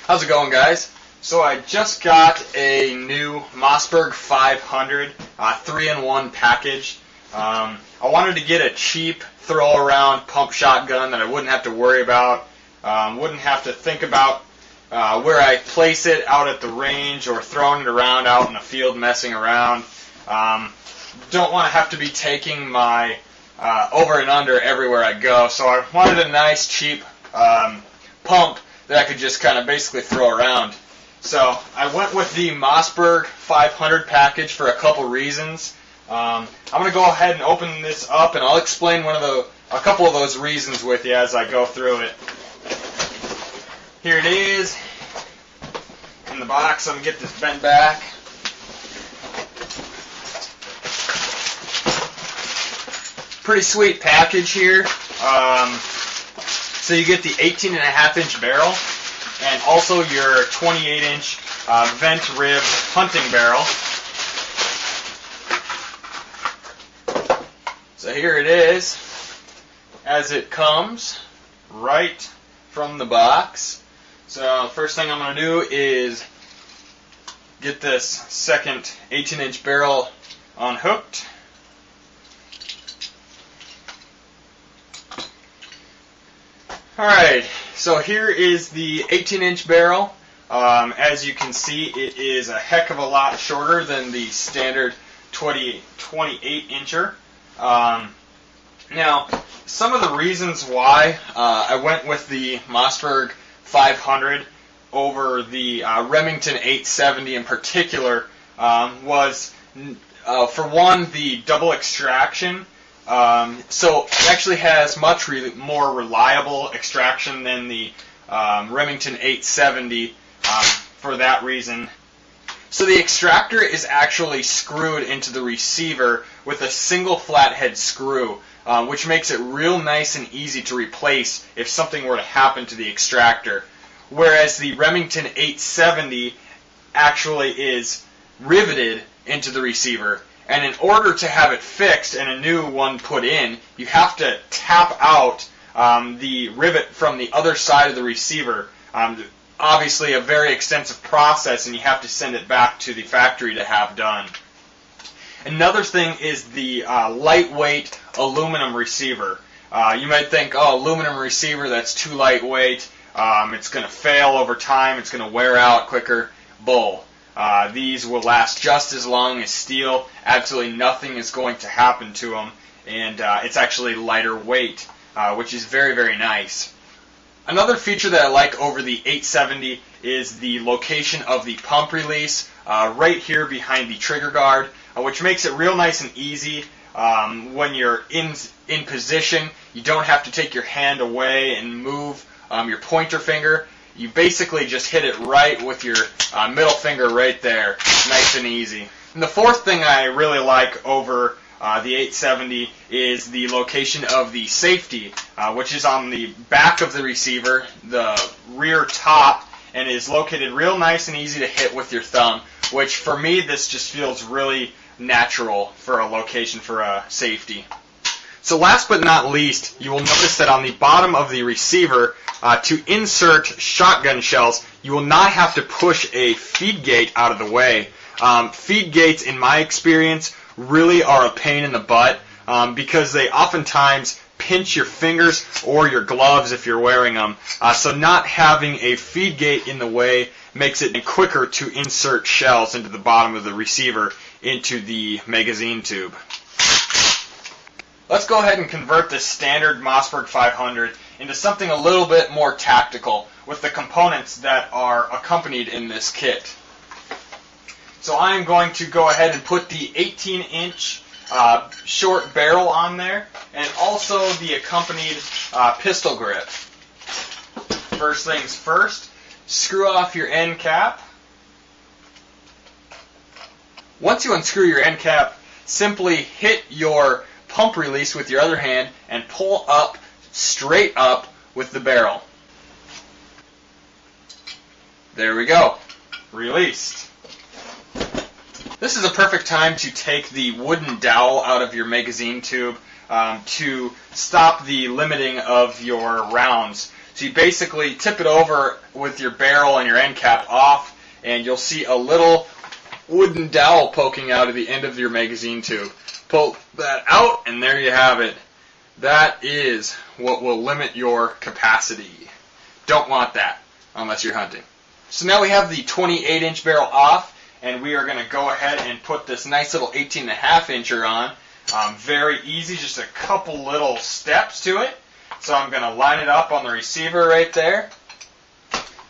How's it going, guys? So I just got a new Mossberg 500 3-in-1 package. I wanted to get a cheap throw-around pump shotgun that I wouldn't have to worry about, wouldn't have to think about where I place it out at the range or throwing it around out in the field messing around. Don't want to have to be taking my over and under everywhere I go, so I wanted a nice cheap pump that I could just kind of basically throw around. So I went with the Mossberg 500 package for a couple reasons. I'm going to go ahead and open this up, and I'll explain a couple of those reasons with you as I go through it. Here it is in the box. I'm going to get this bent back. Pretty sweet package here. So you get the 18.5-inch barrel and also your 28-inch vent rib hunting barrel. So here it is as it comes right from the box. So first thing I'm going to do is get this second 18-inch barrel unhooked. Alright, so here is the 18-inch barrel. As you can see, it is a heck of a lot shorter than the standard 28-incher. Now, some of the reasons why I went with the Mossberg 500 over the Remington 870 in particular was, for one, the double extraction. So it actually has much more reliable extraction than the Remington 870 for that reason. So the extractor is actually screwed into the receiver with a single flathead screw, which makes it real nice and easy to replace if something were to happen to the extractor. Whereas the Remington 870 actually is riveted into the receiver. And in order to have it fixed and a new one put in, you have to tap out the rivet from the other side of the receiver. Obviously a very extensive process, and you have to send it back to the factory to have done. Another thing is the lightweight aluminum receiver. You might think, oh, aluminum receiver, that's too lightweight. It's going to fail over time. It's going to wear out quicker. Bull. These will last just as long as steel. Absolutely nothing is going to happen to them, and it's actually lighter weight, which is very, very nice. Another feature that I like over the 870 is the location of the pump release right here behind the trigger guard, which makes it real nice and easy when you're in position. You don't have to take your hand away and move your pointer finger. You basically just hit it right with your middle finger right there, nice and easy. And the fourth thing I really like over the 870 is the location of the safety, which is on the back of the receiver, the rear top, and is located real nice and easy to hit with your thumb, which for me this just feels really natural for a location for a safety. So last but not least, you will notice that on the bottom of the receiver, to insert shotgun shells, you will not have to push a feed gate out of the way. Feed gates, in my experience, really are a pain in the butt because they oftentimes pinch your fingers or your gloves if you're wearing them. So not having a feed gate in the way makes it quicker to insert shells into the bottom of the receiver into the magazine tube. Let's go ahead and convert this standard Mossberg 500 into something a little bit more tactical with the components that are accompanied in this kit. So I'm going to go ahead and put the 18-inch short barrel on there, and also the accompanied pistol grip. First things first, screw off your end cap. Once you unscrew your end cap, simply hit your pump release with your other hand and pull up, straight up with the barrel. There we go. Released. This is a perfect time to take the wooden dowel out of your magazine tube to stop the limiting of your rounds. So you basically tip it over with your barrel and your end cap off, and you'll see a little wooden dowel poking out of the end of your magazine tube. Pull that out, and there you have it. That is what will limit your capacity. Don't want that unless you're hunting. So now we have the 28-inch barrel off, and we are going to go ahead and put this nice little 18.5-incher on. Very easy, just a couple little steps to it. So I'm going to line it up on the receiver right there,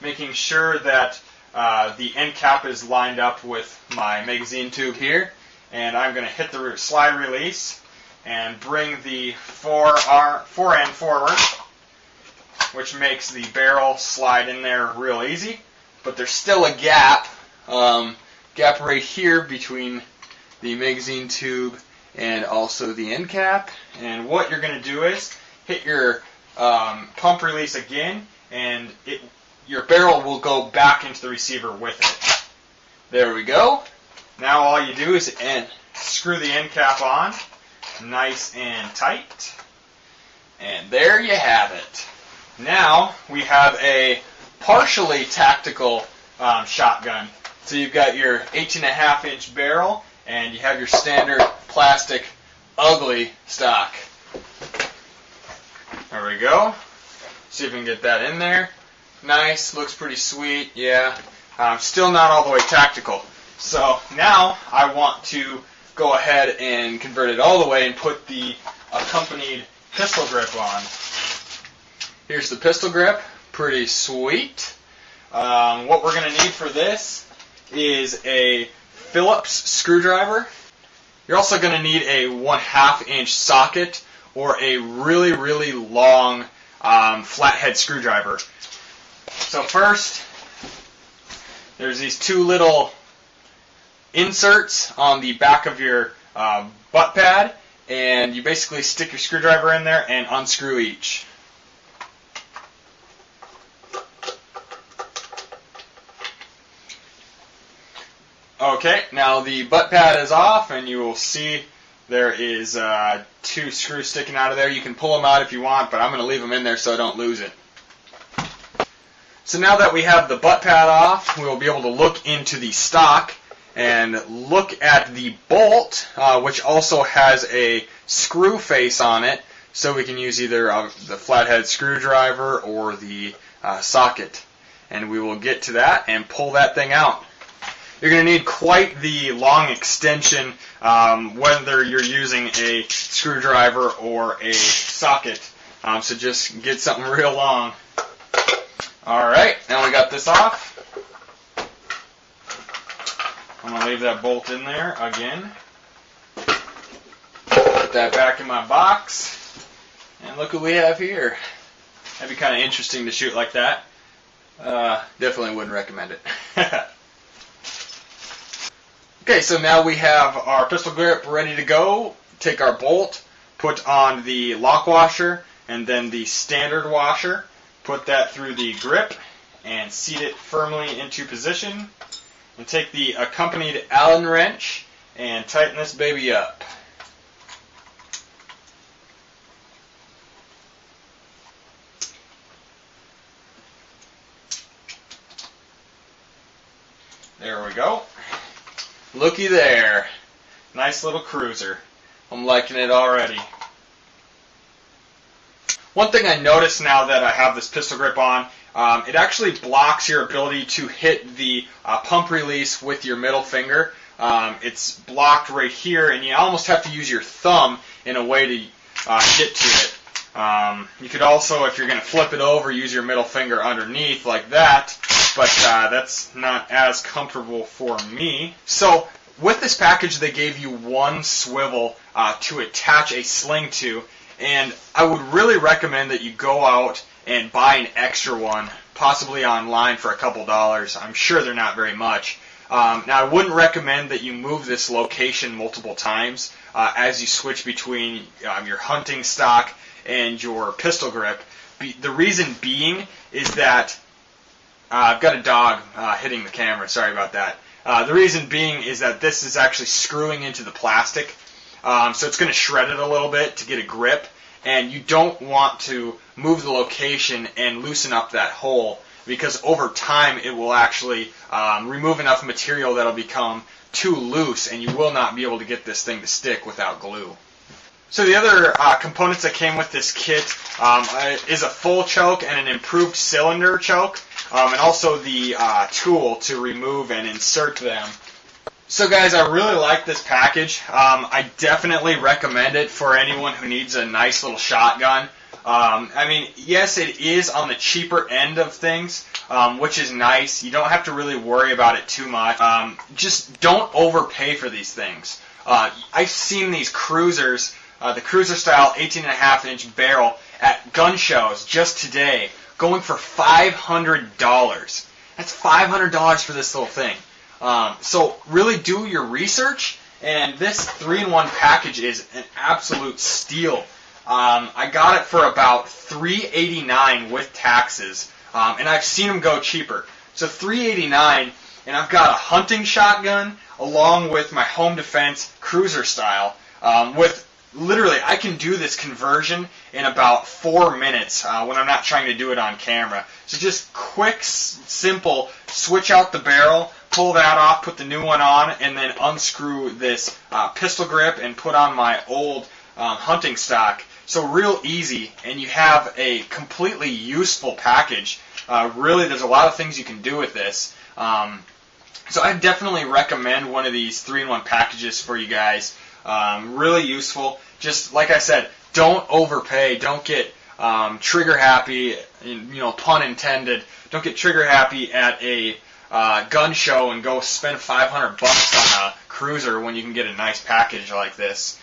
making sure that the end cap is lined up with my magazine tube here. And I'm going to hit the slide release and bring the forend forward, which makes the barrel slide in there real easy. But there's still a gap right here between the magazine tube and also the end cap. And what you're going to do is hit your pump release again, and your barrel will go back into the receiver with it. There we go. Now all you do is screw the end cap on, nice and tight. And there you have it. Now we have a partially tactical shotgun. So you've got your 18.5-inch barrel, and you have your standard plastic ugly stock. There we go. See if we can get that in there. Nice, looks pretty sweet, yeah. Still not all the way tactical. So now I want to go ahead and convert it all the way and put the accompanied pistol grip on. Here's the pistol grip, pretty sweet. What we're going to need for this is a Phillips screwdriver. You're also going to need a 1/2-inch socket or a really, really long flathead screwdriver. So first, there's these two little inserts on the back of your butt pad, and you basically stick your screwdriver in there and unscrew each. Okay, now the butt pad is off, and you will see there is 2 screws sticking out of there. You can pull them out if you want, but I'm going to leave them in there so I don't lose it. So now that we have the butt pad off, we will be able to look into the stock and look at the bolt, which also has a screw face on it, so we can use either the flathead screwdriver or the socket. And we will get to that and pull that thing out. You're going to need quite the long extension, whether you're using a screwdriver or a socket. So just get something real long. Alright, now we got this off. I'm going to leave that bolt in there again. Put that back in my box. And look what we have here. That'd be kind of interesting to shoot like that. Definitely wouldn't recommend it. Okay, so now we have our pistol grip ready to go. Take our bolt, put on the lock washer, and then the standard washer. Put that through the grip and seat it firmly into position. And take the accompanied Allen wrench and tighten this baby up. There we go. Looky there. Nice little cruiser. I'm liking it already. One thing I noticed now that I have this pistol grip on, it actually blocks your ability to hit the pump release with your middle finger. It's blocked right here, and you almost have to use your thumb in a way to get to it. You could also, if you're going to flip it over, use your middle finger underneath like that, but that's not as comfortable for me. So with this package, they gave you one swivel to attach a sling to. And I would really recommend that you go out and buy an extra one, possibly online for a couple dollars. I'm sure they're not very much. Now, I wouldn't recommend that you move this location multiple times as you switch between your hunting stock and your pistol grip. The reason being is that I've got a dog hitting the camera. Sorry about that. The reason being is that this is actually screwing into the plastic. So it's going to shred it a little bit to get a grip, and you don't want to move the location and loosen up that hole, because over time it will actually remove enough material that will become too loose, and you will not be able to get this thing to stick without glue. So the other components that came with this kit is a full choke and an improved cylinder choke, and also the tool to remove and insert them. So guys, I really like this package. I definitely recommend it for anyone who needs a nice little shotgun. I mean, yes, it is on the cheaper end of things, which is nice. You don't have to really worry about it too much. Just don't overpay for these things. I've seen these cruisers, the cruiser style 18.5-inch barrel at gun shows just today, going for $500. That's $500 for this little thing. So really do your research, and this 3-in-1 package is an absolute steal. I got it for about $3.89 with taxes, and I've seen them go cheaper. So $3.89, and I've got a hunting shotgun along with my home defense cruiser style. With literally, I can do this conversion in about 4 minutes when I'm not trying to do it on camera. So just quick, simple, switch out the barrel, pull that off, put the new one on, and then unscrew this pistol grip and put on my old hunting stock. So real easy, and you have a completely useful package. Really, there's a lot of things you can do with this. So I definitely recommend one of these 3-in-1 packages for you guys. Really useful. Just like I said, don't overpay. Don't get trigger happy, pun intended. Don't get trigger happy at a gun show and go spend $500 on a cruiser when you can get a nice package like this.